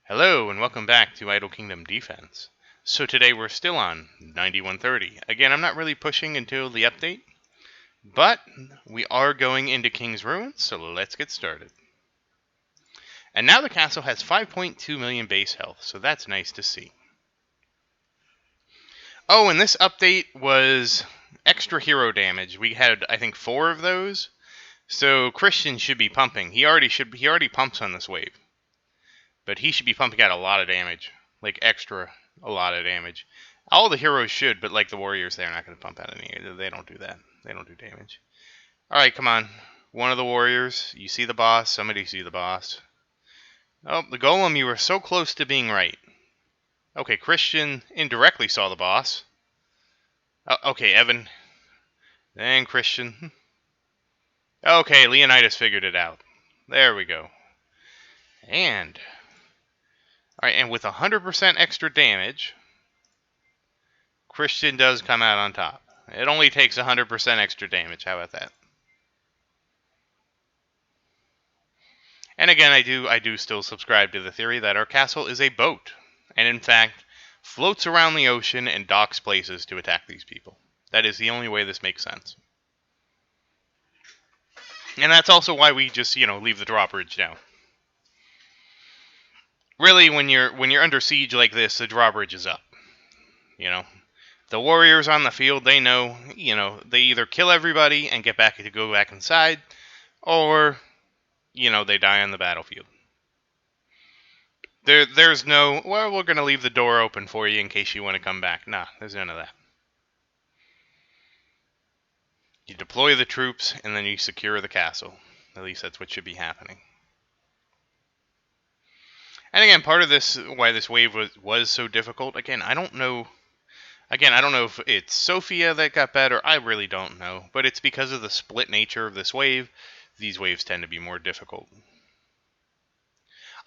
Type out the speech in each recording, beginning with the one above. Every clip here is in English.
Hello and welcome back to Idle Kingdom Defense. So today we're still on 9130. Again, I'm not really pushing until the update, but we are going into King's Ruins, so let's get started. And now the castle has 5.2 million base health, so that's nice to see. Oh, and this update was extra hero damage. We had, I think, 4 of those. So Christian should be pumping. He already pumps on this wave. But he should be pumping out a lot of damage. Like, a lot of damage. All the heroes should, but like the warriors, they're not going to pump out any. They don't do that. They don't do damage. Alright, come on. One of the warriors. You see the boss. Somebody see the boss. Oh, the golem, you were so close to being right. Okay, Christian indirectly saw the boss. Oh, okay, Evan. Then Christian. Okay, Leonidas figured it out. There we go. And... Alright, and with 100% extra damage, Christian does come out on top. It only takes 100% extra damage. How about that? And again, I do still subscribe to the theory that our castle is a boat, and in fact, floats around the ocean and docks places to attack these people. That is the only way this makes sense. And that's also why we just, leave the drawbridge down. Really, when you're under siege like this, the drawbridge is up. The warriors on the field, they know, they either kill everybody and go back inside, or, they die on the battlefield. There's no, well, we're going to leave the door open for you in case you want to come back. Nah, there's none of that. You deploy the troops, and then you secure the castle. At least that's what should be happening. And again, part of this, why this wave was so difficult, again, I don't know if it's Sophia that got better. I really don't know. But it's because of the split nature of this wave. These waves tend to be more difficult.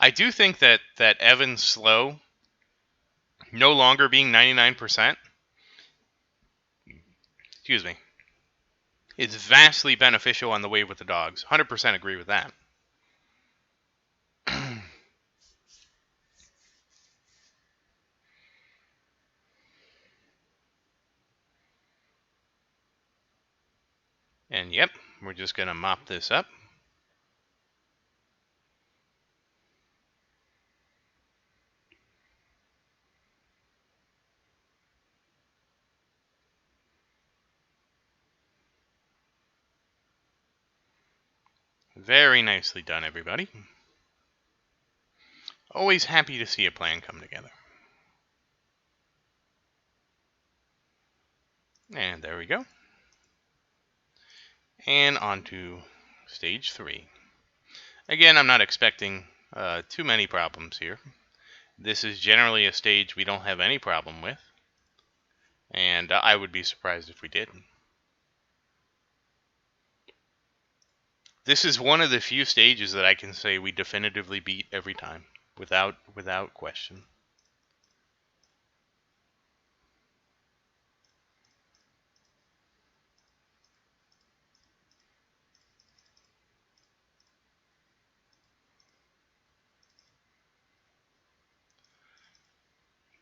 I do think that Evan's slow, no longer being 99%, is vastly beneficial on the wave with the dogs. 100% agree with that. And yep, we're just going to mop this up. Very nicely done, everybody. Always happy to see a plan come together. And there we go. And on to stage 3. Again, I'm not expecting too many problems here. This is generally a stage we don't have any problem with. And I would be surprised if we did. This is one of the few stages that I can say we definitively beat every time, without question.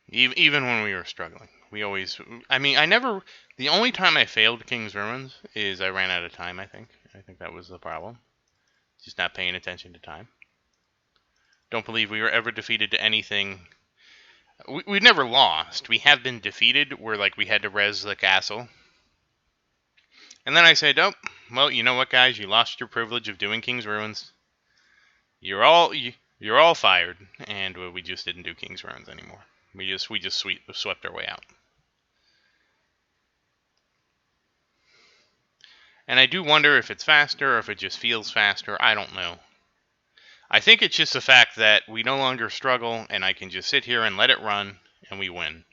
Even when we were struggling. The only time I failed King's Ruins is I ran out of time, I think. I think that was the problem. Just not paying attention to time. Don't believe we were ever defeated to anything. We've never lost. We have been defeated where, we had to res the castle. And then I said, oh, well, you know what, guys? You lost your privilege of doing King's Ruins. You're all fired. And we just didn't do King's Ruins anymore. We just swept our way out. And I do wonder if it's faster or if it just feels faster. I don't know. I think it's just the fact that we no longer struggle and I can just sit here and let it run and we win.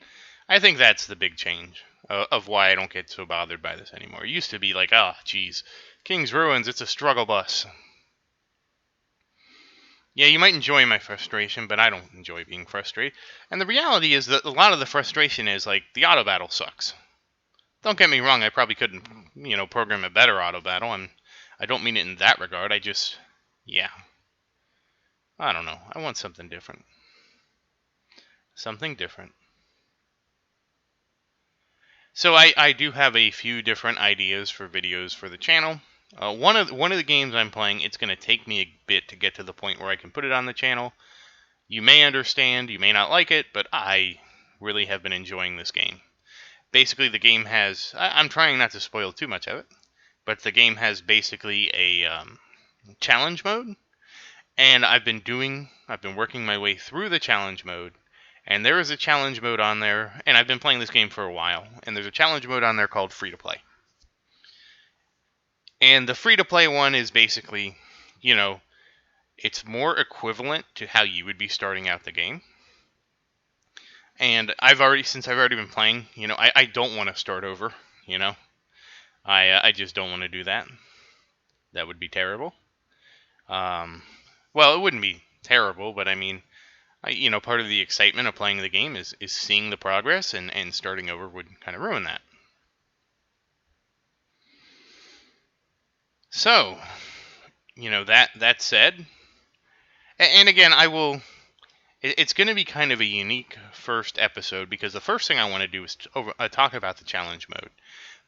I think that's the big change of why I don't get so bothered by this anymore. It used to be like, oh, geez, King's Ruins, it's a struggle bus. Yeah, you might enjoy my frustration, but I don't enjoy being frustrated. And the reality is that a lot of the frustration is, the auto battle sucks. Don't get me wrong, I probably couldn't, program a better auto battle, and I don't mean it in that regard. I don't know. I want something different. Something different. So I do have a few different ideas for videos for the channel. One of the games I'm playing, it's going to take me a bit to get to the point where I can put it on the channel. You may understand, you may not like it, but I really have been enjoying this game. Basically, the game has... I'm trying not to spoil too much of it, but the game has basically a challenge mode, and I've been working my way through the challenge mode, and there is a challenge mode on there, and I've been playing this game for a while, and there's a challenge mode on there called free to play. And the free to play one is basically, it's more equivalent to how you would be starting out the game. And since I've already been playing, I don't want to start over, I just don't want to do that. That would be terrible. Well, it wouldn't be terrible, but I mean, part of the excitement of playing the game is seeing the progress, and starting over would kind of ruin that. So, that said, and again, it's going to be kind of a unique first episode, because the first thing I want to do is talk about the challenge mode.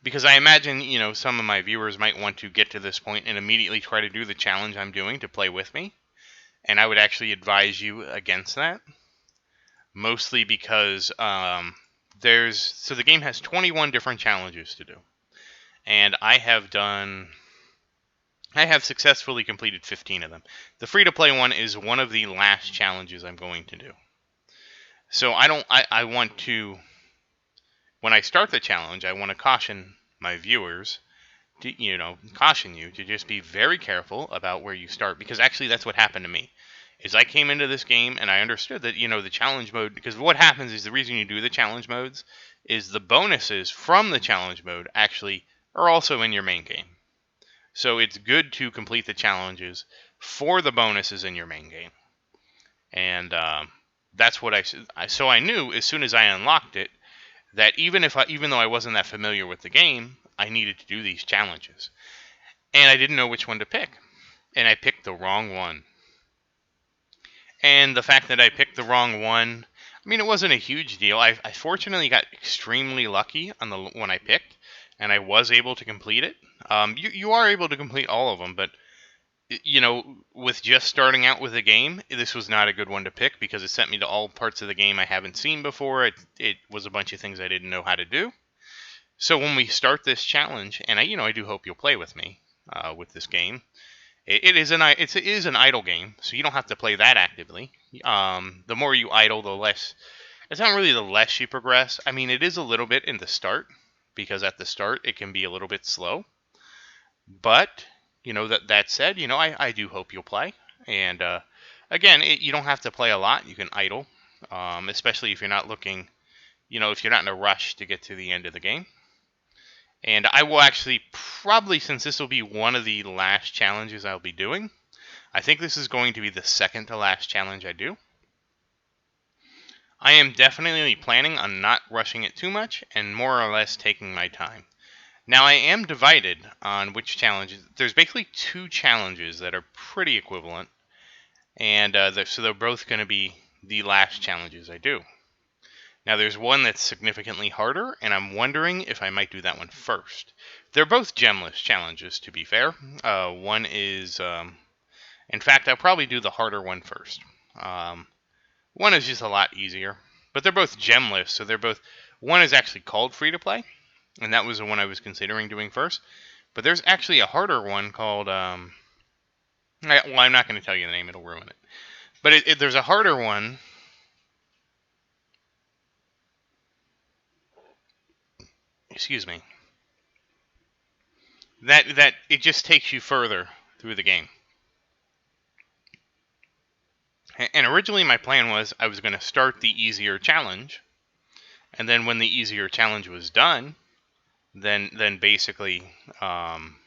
Because I imagine, some of my viewers might want to get to this point and immediately try to do the challenge I'm doing to play with me. And I would actually advise you against that. Mostly because the game has 21 different challenges to do. And I have successfully completed 15 of them. The free-to-play one is one of the last challenges I'm going to do. So I want to, when I start the challenge, I want to caution my viewers, caution you to just be very careful about where you start, because actually that's what happened to me. Is I came into this game and I understood that, the challenge mode, because what happens is the reason you do the challenge modes is the bonuses from the challenge mode actually are also in your main game. So it's good to complete the challenges for the bonuses in your main game. And that's what so I knew as soon as I unlocked it that even though I wasn't that familiar with the game, I needed to do these challenges. And I didn't know which one to pick. And I picked the wrong one. And the fact that I picked the wrong one, I mean, it wasn't a huge deal. I fortunately got extremely lucky on the one I picked, and I was able to complete it. You are able to complete all of them, but with just starting out with the game, this was not a good one to pick, because it sent me to all parts of the game I haven't seen before. It was a bunch of things I didn't know how to do. So when we start this challenge, and I do hope you'll play with me with this game. It is an idle game, so you don't have to play that actively. The more you idle, the less. It's not really the less you progress. I mean, it is a little bit in the start, because at the start it can be a little bit slow. But that said, I do hope you'll play. And again, you don't have to play a lot. You can idle, especially if you're not looking, if you're not in a rush to get to the end of the game. And I will actually probably, since this will be one of the last challenges I'll be doing, I think this is going to be the second to last challenge I do. I am definitely planning on not rushing it too much and more or less taking my time. Now, I am divided on which challenges. There's basically two challenges that are pretty equivalent, and so they're both going to be the last challenges I do. Now, there's one that's significantly harder, and I'm wondering if I might do that one first. They're both gemless challenges, to be fair. One is, in fact, I'll probably do the harder one first. One is just a lot easier, but they're both gemless, so one is actually called free to play, and that was the one I was considering doing first. But there's actually a harder one called, I'm not going to tell you the name, it'll ruin it. But there's a harder one. Excuse me. That it just takes you further through the game. And originally my plan was I was going to start the easier challenge, and then when the easier challenge was done, then basically from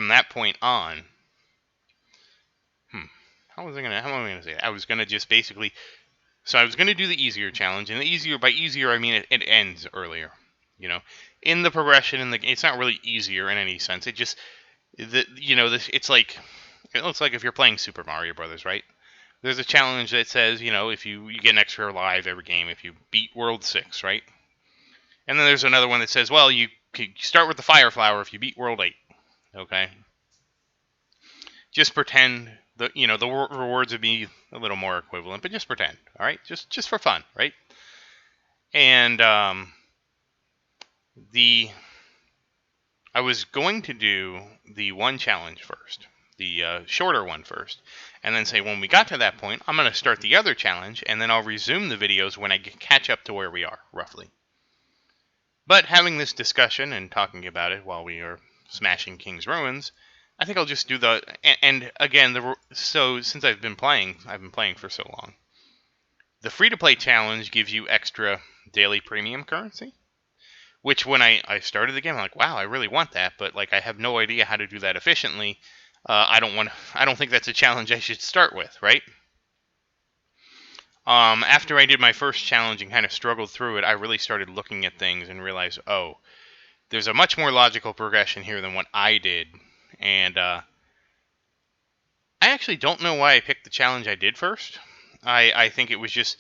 that point on, how am I going to say that? I was going to just basically, so I was going to do the easier challenge, and by easier I mean it ends earlier. In the progression in the game, it's not really easier in any sense. It just, it's like, it looks like if you're playing Super Mario Brothers, right? there's a challenge that says, if you get an extra live every game if you beat World 6, right? And then there's another one that says, well, you start with the Fire Flower if you beat World 8. Okay? Just pretend the rewards would be a little more equivalent, but just pretend, all right? Just for fun, right? And I was going to do the one challenge first, the shorter one first, and then say when we got to that point, I'm going to start the other challenge, and then I'll resume the videos when I catch up to where we are, roughly. But having this discussion and talking about it while we are smashing King's Ruins, I think I'll just do the... And again, so since I've been playing for so long, the free-to-play challenge gives you extra daily premium currency. Which when I started the game, I'm like, wow, I really want that, but like I have no idea how to do that efficiently. I don't think that's a challenge I should start with, right? After I did my first challenge and kind of struggled through it, I really started looking at things and realized, oh, there's a much more logical progression here than what I did. And I actually don't know why I picked the challenge I did first. I think it was just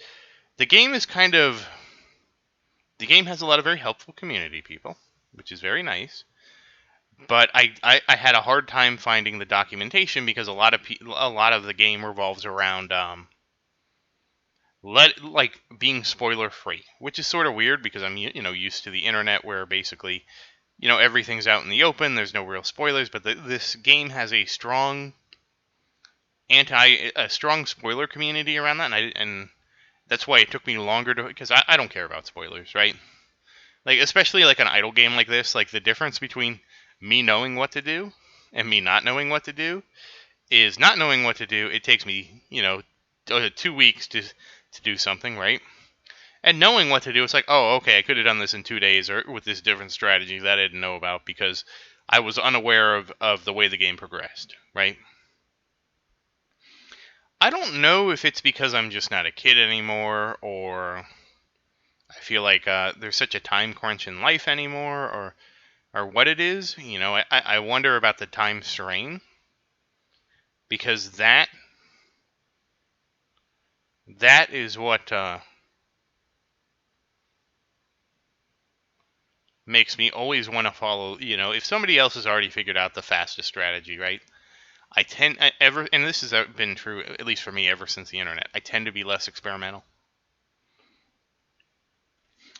the game has a lot of very helpful community people, which is very nice. But I had a hard time finding the documentation because a lot of the game revolves around being spoiler free, which is sort of weird because I'm used to the internet where basically everything's out in the open. There's no real spoilers, but this game has a strong spoiler community around that, and that's why it took me longer because I don't care about spoilers, right? Like, especially like an idle game like this, like the difference between me knowing what to do and me not knowing what to do is not knowing what to do. It takes me, 2 weeks to do something, right? And knowing what to do, it's like, oh, okay, I could have done this in 2 days or with this different strategy that I didn't know about because I was unaware of the way the game progressed, right? I don't know if it's because I'm just not a kid anymore or I feel like there's such a time crunch in life anymore or what it is. I wonder about the time strain because that is what makes me always want to follow. If somebody else has already figured out the fastest strategy, right? And this has been true at least for me ever since the internet. I tend to be less experimental.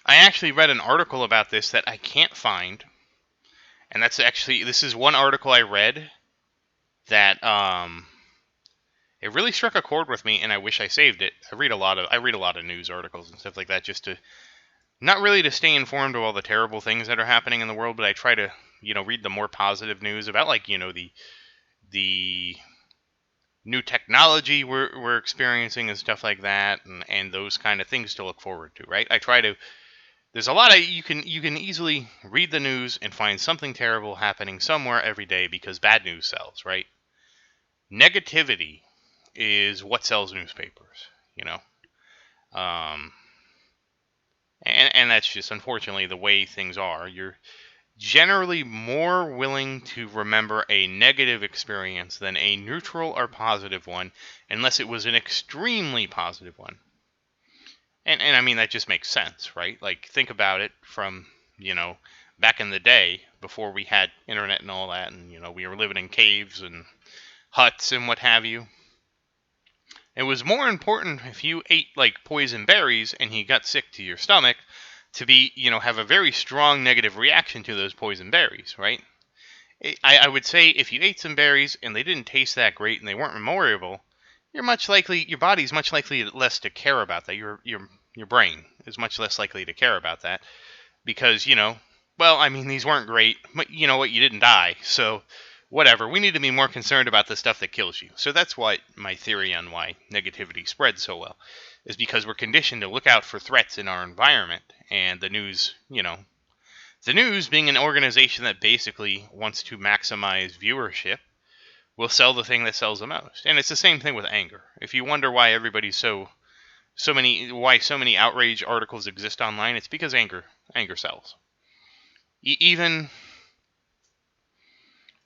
I actually read an article about this that I can't find, and this is one article I read that it really struck a chord with me, and I wish I saved it. I read a lot of news articles and stuff like that just to not really to stay informed of all the terrible things that are happening in the world, but I try to read the more positive news about the new technology we're experiencing and stuff like that, and those kind of things to look forward to, right? I try to. There's a lot of you can easily read the news and find something terrible happening somewhere every day because bad news sells, right? Negativity is what sells newspapers, and that's just unfortunately the way things are. You're generally more willing to remember a negative experience than a neutral or positive one, unless it was an extremely positive one. And I mean, that just makes sense, right? Like, think about it from, back in the day, before we had internet and all that, and, we were living in caves and huts and what have you. It was more important if you ate, like, poison berries and you got sick to your stomach to be, have a very strong negative reaction to those poison berries, right? I would say if you ate some berries and they didn't taste that great and they weren't memorable, your body's much likely less to care about that. Your brain is much less likely to care about that because, these weren't great, but you know what, you didn't die, so whatever. We need to be more concerned about the stuff that kills you. So that's what my theory on why negativity spreads so well is because we're conditioned to look out for threats in our environment, and the news being an organization that basically wants to maximize viewership will sell the thing that sells the most. And it's the same thing with anger. If you wonder why everybody's why so many outrage articles exist online, it's because anger sells.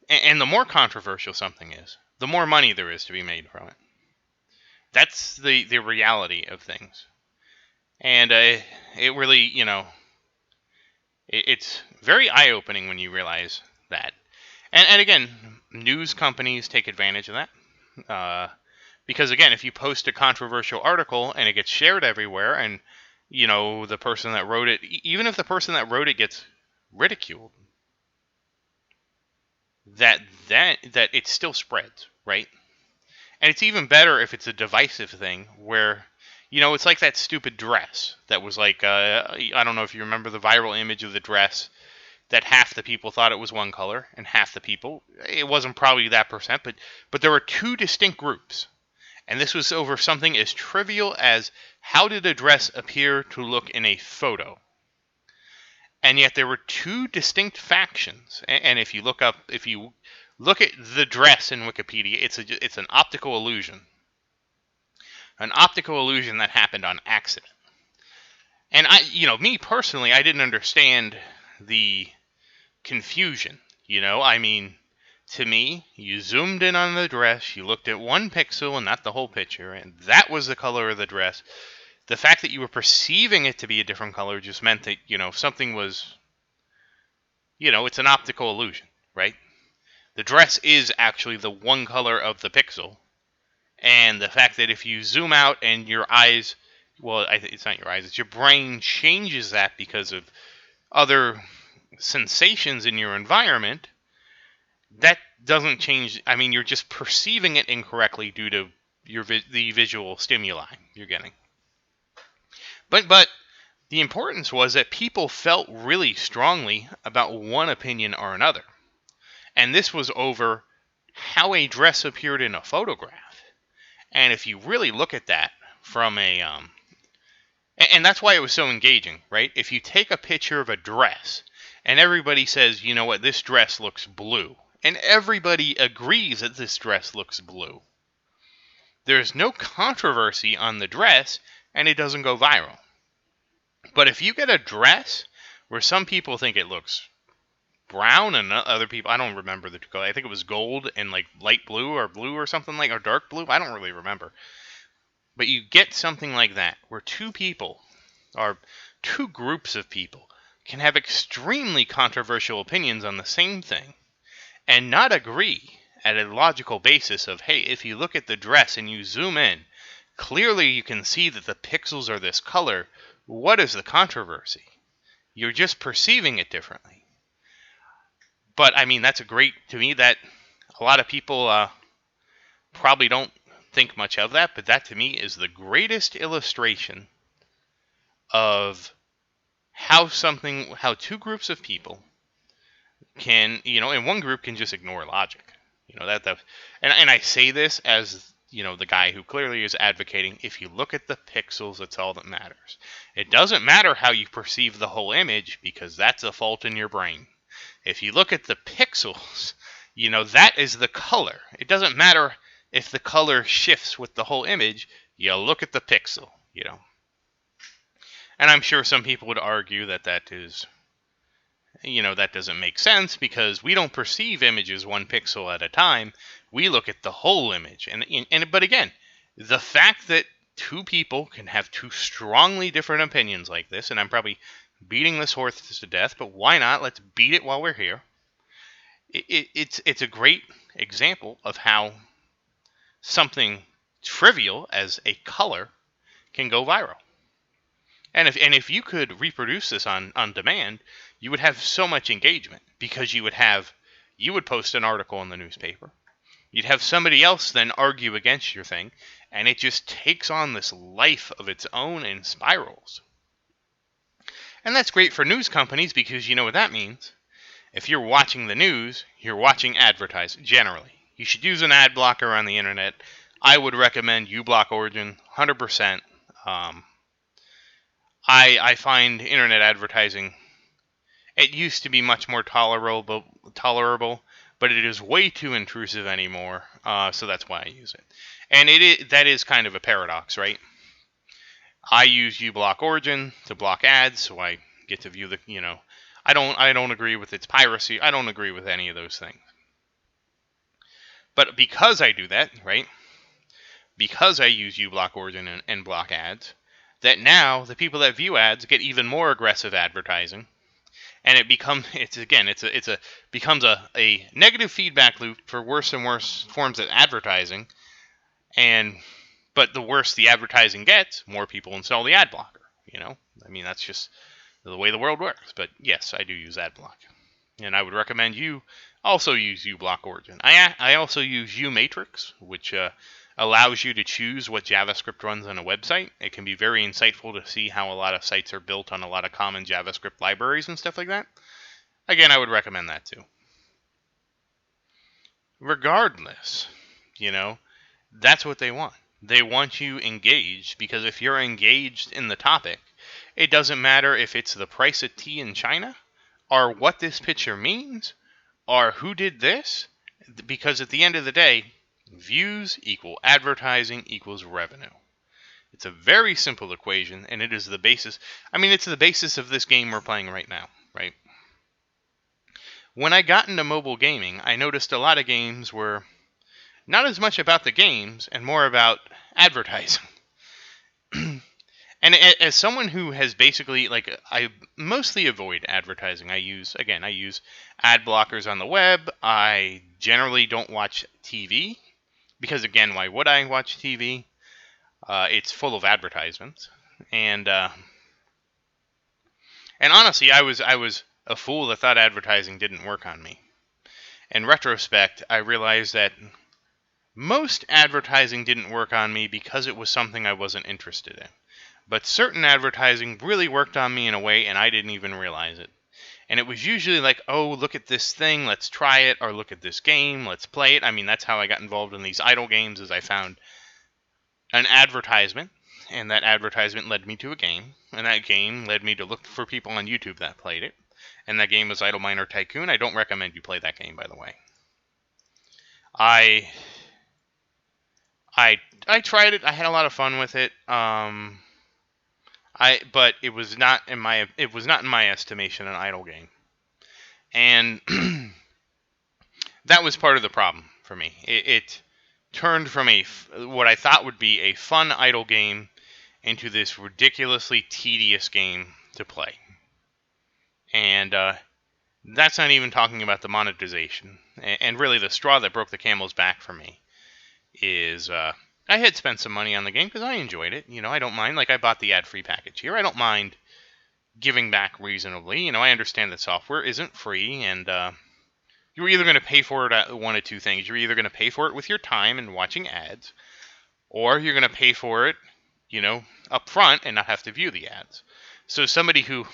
And the more controversial something is, the more money there is to be made from it. That's the reality of things. And it really, it's very eye-opening when you realize that. And again, news companies take advantage of that. Because again, if you post a controversial article and it gets shared everywhere, and the person that wrote it, even if the person that wrote it gets ridiculed, that that it still spreads, right? And it's even better if it's a divisive thing where, it's like that stupid dress that was like, I don't know if you remember the viral image of the dress that half the people thought it was one color and half the people, it wasn't probably that percent, but there were two distinct groups. And this was over something as trivial as how did a dress appear to look in a photo? And yet there were two distinct factions. And if you look at the dress in Wikipedia, it's an optical illusion. An optical illusion that happened on accident. And me personally, I didn't understand the confusion. I mean, to me, you zoomed in on the dress, you looked at one pixel and not the whole picture, and that was the color of the dress. The fact that you were perceiving it to be a different color just meant that, if something was, it's an optical illusion, right? The dress is actually the one color of the pixel. And the fact that if you zoom out and your eyes, well, it's not your eyes, it's your brain changes that because of other sensations in your environment, that doesn't change. I mean, you're just perceiving it incorrectly due to the visual stimuli you're getting. But the importance was that people felt really strongly about one opinion or another. And this was over how a dress appeared in a photograph. And if you really look at that from and that's why it was so engaging, right? If you take a picture of a dress and everybody says, you know what, this dress looks blue, and everybody agrees that this dress looks blue, there's no controversy on the dress and it doesn't go viral. But if you get a dress where some people think it looks brown and other people, I don't remember the color, I think it was gold and like light blue or something like, or dark blue, I don't really remember. But you get something like that where two people, or two groups of people, can have extremely controversial opinions on the same thing and not agree at a logical basis of, hey, if you look at the dress and you zoom in, clearly you can see that the pixels are this color. What is the controversy? You're just perceiving it differently. But I mean, that's to me, that a lot of people probably don't think much of that, but that to me is the greatest illustration of how two groups of people can, and one group can just ignore logic. And I say this as, the guy who clearly is advocating, if you look at the pixels, that's all that matters. It doesn't matter how you perceive the whole image, because that's a fault in your brain. If you look at the pixels, that is the color. It doesn't matter if the color shifts with the whole image. You look at the pixel, And I'm sure some people would argue that is, that doesn't make sense because we don't perceive images one pixel at a time. We look at the whole image. But again, the fact that two people can have two strongly different opinions like this, and I'm probably beating this horse to death, but why not? Let's beat it while we're here. It's a great example of how something trivial as a color can go viral. And if you could reproduce this on demand, you would have so much engagement because you would post an article in the newspaper. You'd have somebody else then argue against your thing, and it just takes on this life of its own and spirals. And that's great for news companies because you know what that means. If you're watching the news, you're watching advertising, generally. You should use an ad blocker on the internet. I would recommend uBlock Origin, 100%. I find internet advertising, it used to be much more tolerable, but it is way too intrusive anymore, so that's why I use it. And that is kind of a paradox, right? I use uBlock Origin to block ads, so I get to view the, I don't agree with its piracy. I don't agree with any of those things. But because I do that, right? because I use uBlock Origin and block ads, that now the people that view ads get even more aggressive advertising, and it becomes becomes a negative feedback loop for worse and worse forms of advertising. But the worse the advertising gets, more people install the ad blocker. I mean, that's just the way the world works. But yes, I do use ad block, and I would recommend you also use uBlock Origin. I also use uMatrix, which allows you to choose what JavaScript runs on a website. It can be very insightful to see how a lot of sites are built on a lot of common JavaScript libraries and stuff like that. Again, I would recommend that too. Regardless, that's what they want. They want you engaged, because if you're engaged in the topic, it doesn't matter if it's the price of tea in China, or what this picture means, or who did this, because at the end of the day, views equal advertising equals revenue. It's a very simple equation, and it is the basis. I mean, it's the basis of this game we're playing right now, right? When I got into mobile gaming, I noticed a lot of games were not as much about the games and more about advertising. And as someone who has basically, I mostly avoid advertising. I use ad blockers on the web. I generally don't watch TV because, again, why would I watch TV? It's full of advertisements, and honestly, I was a fool that thought advertising didn't work on me. In retrospect, I realized that most advertising didn't work on me because it was something I wasn't interested in. But certain advertising really worked on me in a way, and I didn't even realize it. And it was usually like, oh, look at this thing, let's try it, or look at this game, let's play it. I mean, that's how I got involved in these idle games, is I found an advertisement, and that advertisement led me to a game, and that game led me to look for people on YouTube that played it. And that game was Idle Miner Tycoon. I don't recommend you play that game, by the way. I tried it. I had a lot of fun with it. But it was not in my estimation an idle game, and that was part of the problem for me. It turned from what I thought would be a fun idle game into this ridiculously tedious game to play, and that's not even talking about the monetization. And really, the straw that broke the camel's back for me is I had spent some money on the game because I enjoyed it. I don't mind. I bought the ad-free package here. I don't mind giving back reasonably. I understand that software isn't free, and you're either going to pay for it at one of two things. You're either going to pay for it with your time and watching ads, or you're going to pay for it, up front and not have to view the ads. So somebody who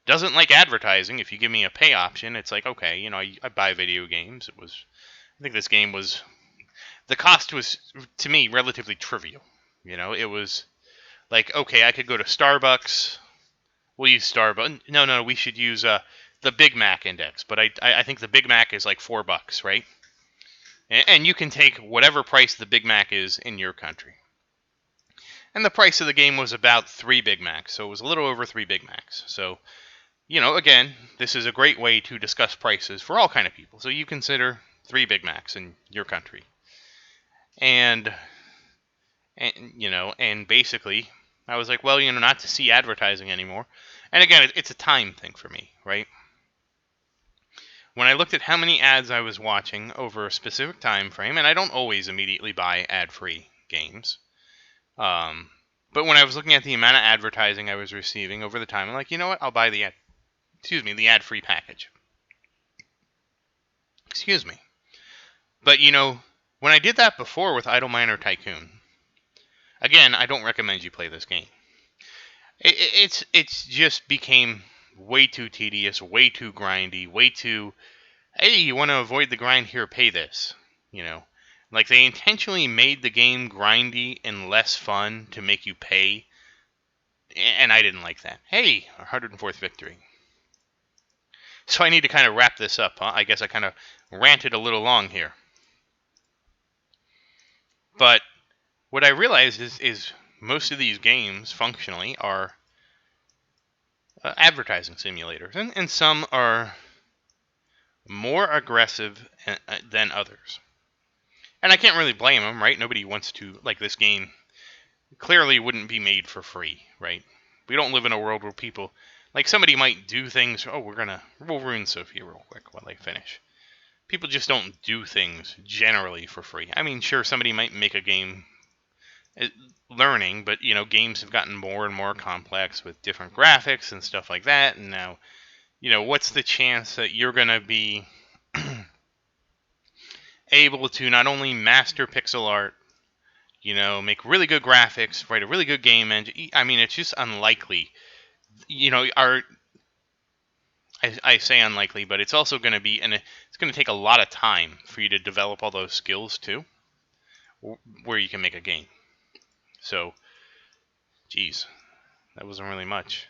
doesn't like advertising, if you give me a pay option, it's like, okay, I buy video games. I think this game was... The cost was, to me, relatively trivial. It was like, okay, I could go to Starbucks. We'll use Starbucks. No, we should use the Big Mac index. But I think the Big Mac is like $4, right? And you can take whatever price the Big Mac is in your country. And the price of the game was about 3 Big Macs, so it was a little over 3 Big Macs. So, again, this is a great way to discuss prices for all kind of people. So you consider 3 Big Macs in your country. And basically, I was like, well, not to see advertising anymore. And again, it's a time thing for me, right? When I looked at how many ads I was watching over a specific time frame, and I don't always immediately buy ad-free games, but when I was looking at the amount of advertising I was receiving over the time, I'm like, you know what? I'll buy the ad-free package. Excuse me. But when I did that before with Idle Miner Tycoon, again, I don't recommend you play this game. It's just became way too tedious, way too grindy, way too, hey, you want to avoid the grind here, pay this. They intentionally made the game grindy and less fun to make you pay, and I didn't like that. Hey, our 104th victory. So I need to kind of wrap this up, huh? I guess I kind of ranted a little long here. But what I realized is most of these games, functionally, are advertising simulators. And some are more aggressive than others. And I can't really blame them, right? Nobody wants to, like, this game clearly wouldn't be made for free, right? We don't live in a world where people, like, somebody might do things, oh, we'll ruin Sophia real quick while they finish. People just don't do things generally for free. I mean, sure, somebody might make a game learning, but, you know, games have gotten more and more complex with different graphics and stuff like that, and now, you know, what's the chance that you're going to be able to not only master pixel art, you know, make really good graphics, write a really good game engine. I mean, it's just unlikely. You know, I say unlikely, but it's also going to be, and it's going to take a lot of time for you to develop all those skills too, where you can make a game. So, geez, that wasn't really much.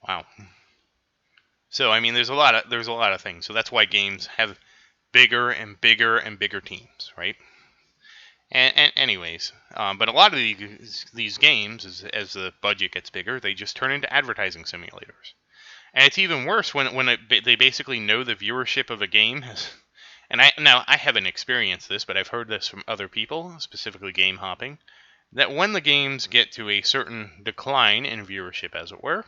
Wow. So, I mean, there's a lot of things. So that's why games have bigger and bigger and bigger teams, right? And anyways, but a lot of these games, as the budget gets bigger, they just turn into advertising simulators. And it's even worse when they basically know the viewership of a game. And I haven't experienced this, but I've heard this from other people, specifically game hopping, that when the games get to a certain decline in viewership, as it were,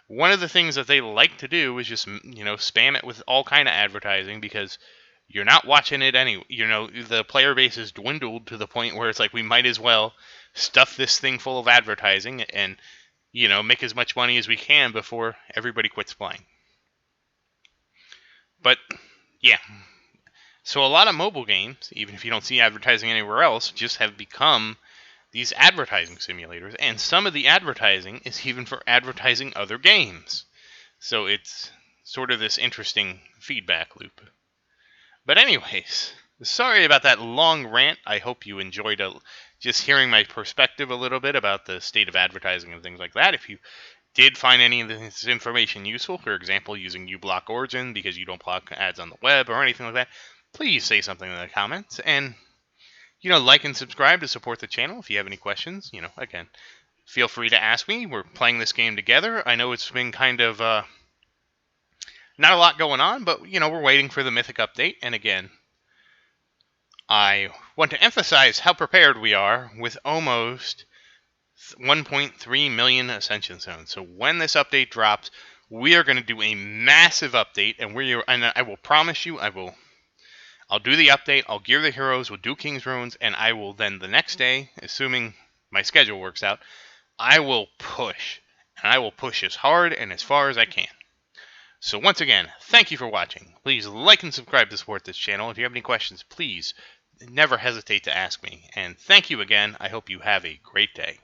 one of the things that they like to do is just, you know, spam it with all kind of advertising, because you're not watching it anyway. You know, the player base is dwindled to the point where it's like, we might as well stuff this thing full of advertising and, you know, make as much money as we can before everybody quits playing. But yeah, so a lot of mobile games, even if you don't see advertising anywhere else, just have become these advertising simulators, and some of the advertising is even for advertising other games. So it's sort of this interesting feedback loop. But anyways, sorry about that long rant. I hope you enjoyed just hearing my perspective a little bit about the state of advertising and things like that. If you did find any of this information useful, for example, using uBlock Origin because you don't block ads on the web or anything like that, please say something in the comments. And, you know, like and subscribe to support the channel. If you have any questions, you know, again, feel free to ask me. We're playing this game together. I know it's been kind of not a lot going on, but, you know, we're waiting for the Mythic update. And again, I want to emphasize how prepared we are with almost 1.3 million Ascension Zones. So when this update drops, we are going to do a massive update, and I will promise you, I'll do the update, I'll gear the heroes, we'll do King's Runes, and I will then the next day, assuming my schedule works out, I will push. And I will push as hard and as far as I can. So once again, thank you for watching. Please like and subscribe to support this channel. If you have any questions, please never hesitate to ask me. And thank you again. I hope you have a great day.